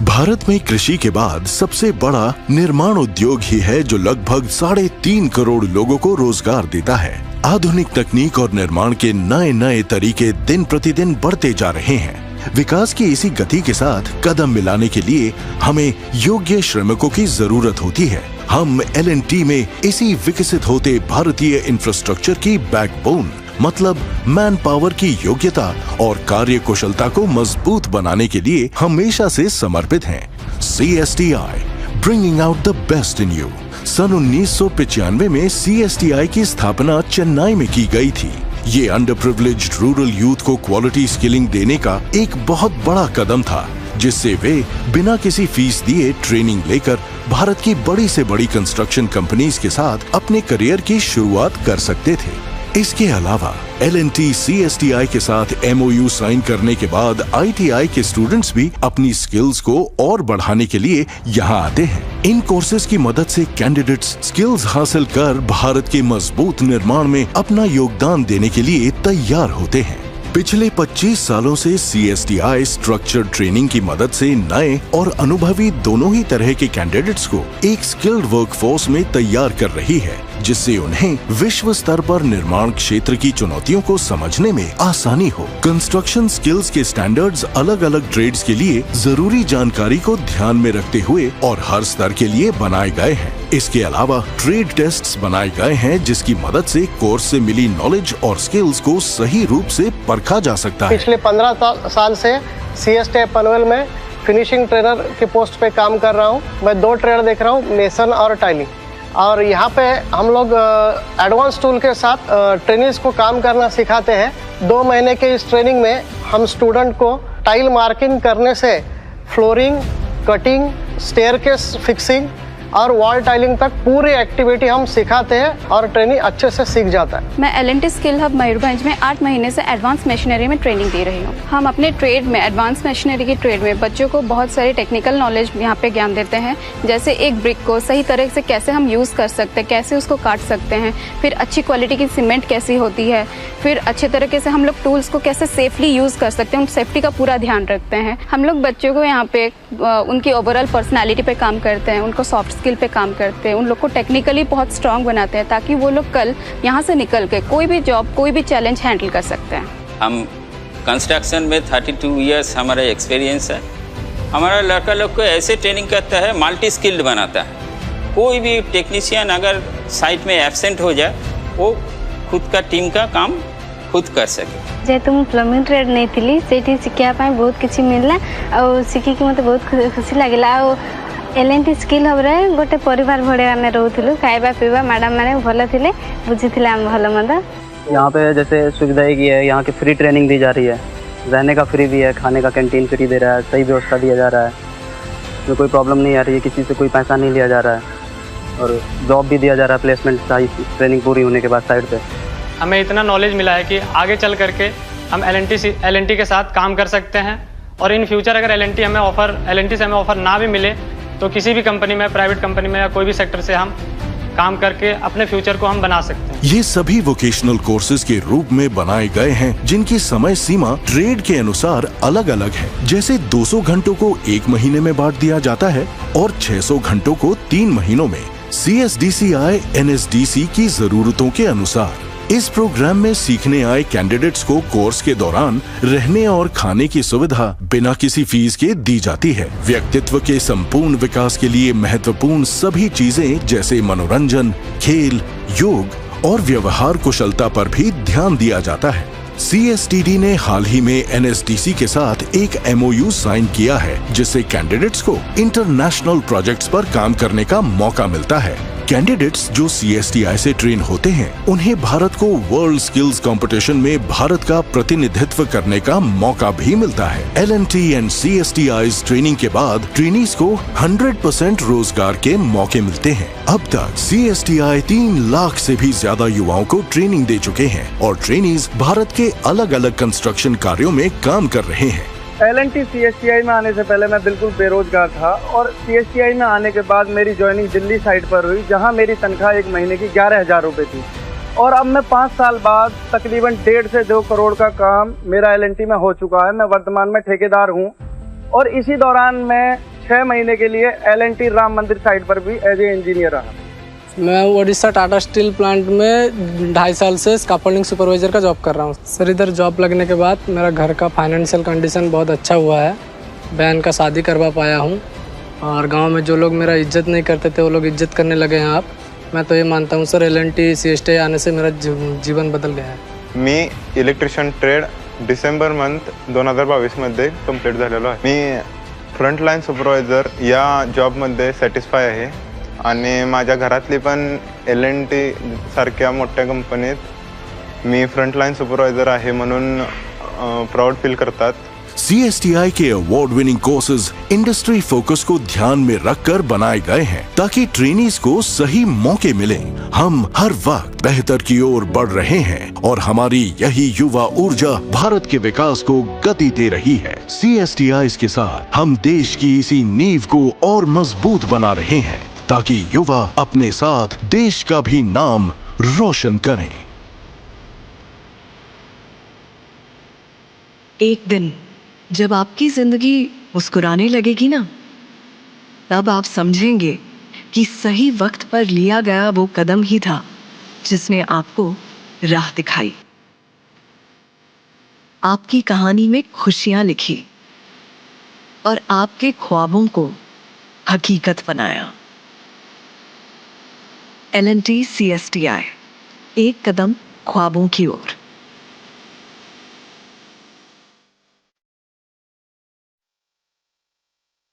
भारत में कृषि के बाद सबसे बड़ा निर्माण उद्योग ही है जो लगभग 3.5 करोड़ लोगों को रोजगार देता है। आधुनिक तकनीक और निर्माण के नए नए तरीके दिन प्रतिदिन बढ़ते जा रहे हैं। विकास की इसी गति के साथ कदम मिलाने के लिए हमें योग्य श्रमिकों की जरूरत होती है। हम L&T में इसी विकसित होते भारतीय इंफ्रास्ट्रक्चर की बैकबोन मतलब मैन पावर की योग्यता और कार्य कुशलता को मजबूत बनाने के लिए हमेशा से समर्पित हैं। CSTI bringing out the best in you. सन 1995 में CSTI की स्थापना चेन्नई में की गई थी। ये अंडर प्रिविलेज्ड रूरल यूथ को क्वालिटी स्किलिंग देने का एक बहुत बड़ा कदम था, जिससे वे बिना किसी फीस दिए ट्रेनिंग लेकर भारत की बड़ी से बड़ी कंस्ट्रक्शन कंपनीज के साथ अपने करियर की शुरुआत कर सकते थे। इसके अलावा L&T CSTI के साथ MOU साइन करने के बाद ITI के स्टूडेंट्स भी अपनी स्किल्स को और बढ़ाने के लिए यहाँ आते हैं। इन कोर्सेज की मदद से कैंडिडेट्स स्किल्स हासिल कर भारत के मजबूत निर्माण में अपना योगदान देने के लिए तैयार होते हैं। पिछले 25 सालों से CSTI स्ट्रक्चर्ड ट्रेनिंग की मदद से नए और अनुभवी दोनों ही तरह के कैंडिडेट्स को एक स्किल्ड वर्कफोर्स में तैयार कर रही है, जिससे उन्हें विश्व स्तर पर निर्माण क्षेत्र की चुनौतियों को समझने में आसानी हो। कंस्ट्रक्शन स्किल्स के स्टैंडर्ड्स अलग अलग ट्रेड्स के लिए जरूरी जानकारी को ध्यान में रखते हुए और हर स्तर के लिए बनाए गए हैं। इसके अलावा ट्रेड टेस्ट्स बनाए गए हैं, जिसकी मदद से कोर्स से मिली नॉलेज और स्किल्स को सही रूप से परखा जा सकता है। पिछले 15 साल से CSTI पनवेल में फिनिशिंग ट्रेनर के पोस्ट पे काम कर रहा हूँ। मैं 2 ट्रेड देख रहा हूँ, मेसन और टाइलिंग। और यहाँ पे हम लोग एडवांस टूल के साथ ट्रेनिंग्स को काम करना सिखाते हैं। 2 महीने के इस ट्रेनिंग में हम स्टूडेंट को टाइल मार्किंग करने से फ्लोरिंग, कटिंग, स्टेयरकेस फिक्सिंग और वॉल टाइलिंग तक पूरी एक्टिविटी हम सिखाते हैं और ट्रेनिंग अच्छे से सीख जाता है। मैं L&T स्किल हब मयूरभंज में 8 महीने से एडवांस मशीनरी में ट्रेनिंग दे रही हूँ। हम अपने ट्रेड में एडवांस मशीनरी की ट्रेड में बच्चों को बहुत सारी टेक्निकल नॉलेज यहाँ पे ज्ञान देते हैं, जैसे एक ब्रिक को सही तरह से कैसे हम यूज़ कर सकते हैं, कैसे उसको काट सकते हैं, फिर अच्छी क्वालिटी की सीमेंट कैसी होती है, फिर अच्छे तरीके से हम लोग टूल्स को कैसे सेफली यूज़ कर सकते हैं, सेफ्टी का पूरा ध्यान रखते हैं। हम लोग बच्चों को यहाँ पे उनकी ओवरऑल पर्सनैलिटी पे काम करते हैं, उनको सॉफ्ट स्किल पे काम करते हैं, उन लोग को टेक्निकली बहुत स्ट्रांग बनाते हैं ताकि वो लोग कल यहाँ से निकल के कोई भी जॉब, कोई भी चैलेंज हैंडल कर सकते हैं। हम कंस्ट्रक्शन में 32 इयर्स हमारा एक्सपीरियंस है। हमारा लड़का लोग को ऐसे ट्रेनिंग करता है, मल्टी स्किल्ड बनाता है। कोई भी टेक्नीशियन अगर साइट में एब्सेंट हो जाए, वो खुद का टीम का काम खुद कर सके। जेहेतु मु प्लम्बिंग ट्रेड नहीं थी से शिखा बहुत किसी मिलला और शिखिकी मत बहुत खुशी लगे। L&T स्किल हब रे गोटे परिवार भड़े आम रोलु, खाଇବା पीवा मैडम मैंने भल थे, बुझी भल मंद। यहाँ पे जैसे सुविधाएं की है, यहाँ की फ्री ट्रेनिंग दी जा रही है, रहने का फ्री भी है, खाने का कैंटीन फ्री दे रहा है, सही व्यवस्था दिया जा रहा है, तो कोई प्रॉब्लम नहीं आ रही है, किसी से कोई पैसा नहीं लिया जा रहा है और जॉब भी दिया जा रहा है प्लेसमेंट ट्रेनिंग पूरी होने के बाद साइड पे। हमें इतना नॉलेज मिला है कि आगे चल करके हम L&T के साथ काम कर सकते हैं और इन फ्यूचर अगर L&T से हमें ऑफर ना भी मिले तो किसी भी कंपनी में, प्राइवेट कंपनी में या कोई भी सेक्टर से हम काम करके अपने फ्यूचर को हम बना सकते हैं। ये सभी वोकेशनल कोर्सेज के रूप में बनाए गए हैं, जिनकी समय सीमा ट्रेड के अनुसार अलग अलग है। जैसे 200 घंटों को 1 महीने में बांट दिया जाता है और 600 घंटों को 3 महीनों में CSDCI NSDC की जरूरतों के अनुसार। इस प्रोग्राम में सीखने आए कैंडिडेट्स को कोर्स के दौरान रहने और खाने की सुविधा बिना किसी फीस के दी जाती है। व्यक्तित्व के संपूर्ण विकास के लिए महत्वपूर्ण सभी चीजें जैसे मनोरंजन, खेल, योग और व्यवहार कुशलता पर भी ध्यान दिया जाता है। CSTD ने हाल ही में NSDC के साथ एक MOU साइन किया है, जिससे कैंडिडेट्स को इंटरनेशनल प्रोजेक्ट्स पर काम करने का मौका मिलता है। कैंडिडेट्स जो CSTI से ट्रेन होते हैं, उन्हें भारत को वर्ल्ड स्किल्स कंपटीशन में भारत का प्रतिनिधित्व करने का मौका भी मिलता है। L&T एंड CSTI's ट्रेनिंग के बाद ट्रेनीज को 100% रोजगार के मौके मिलते हैं। अब तक CSTI 3 लाख से भी ज्यादा युवाओं को ट्रेनिंग दे चुके हैं और ट्रेनीज भारत के अलग अलग कंस्ट्रक्शन कार्यों में काम कर रहे हैं। L&T CSTI में आने से पहले मैं बिल्कुल बेरोजगार था और CSTI में आने के बाद मेरी ज्वाइनिंग दिल्ली साइड पर हुई, जहां मेरी तनख्वाह 1 महीने की 11,000 रुपये थी और अब मैं 5 साल बाद तकरीबन 1.5 से 2 करोड़ का काम मेरा L&T में हो चुका है। मैं वर्तमान में ठेकेदार हूं और इसी दौरान मैं 6 महीने के लिए L&T राम मंदिर साइट पर भी एज ए इंजीनियर रहा। मैं उड़ीसा टाटा स्टील प्लांट में 2.5 साल से स्कैफोल्डिंग सुपरवाइज़र का जॉब कर रहा हूँ सर। इधर जॉब लगने के बाद मेरा घर का फाइनेंशियल कंडीशन बहुत अच्छा हुआ है। बहन का शादी करवा पाया हूँ और गांव में जो लोग मेरा इज्जत नहीं करते थे वो लोग इज्जत करने लगे हैं। आप मैं तो ये मानता हूँ सर, L&T CSTI आने से मेरा जीवन बदल गया है। मी इलेक्ट्रिशियन ट्रेड डिसेंबर मंथ 2022 मध्ये कंप्लीट झालेलो आहे। मी फ्रंटलाईन सुपरवायझर या जॉबमध्ये सॅटिस्फाय आहे आणि माझ्या घरातली पण L&T सारख्या मोठ्या कंपनीत मी फ्रंटलाईन सुपरवायझर आहे म्हणून प्राउड फील करतात। CSTI के award winning courses industry focus को ध्यान में रखकर बनाए गए हैं ताकि ट्रेनीज को सही मौके मिले। हम हर वक्त बेहतर की ओर बढ़ रहे हैं और हमारी यही युवा ऊर्जा भारत के विकास को गति दे रही है। CSTI के साथ हम देश की इसी नींव को और मजबूत बना रहे हैं ताकि युवा अपने साथ देश का भी नाम रोशन करें। एक दिन जब आपकी जिंदगी मुस्कुराने लगेगी ना, तब आप समझेंगे कि सही वक्त पर लिया गया वो कदम ही था जिसने आपको राह दिखाई, आपकी कहानी में खुशियां लिखी और आपके ख्वाबों को हकीकत बनाया। L&T CSTI, एक कदम ख्वाबों की ओर।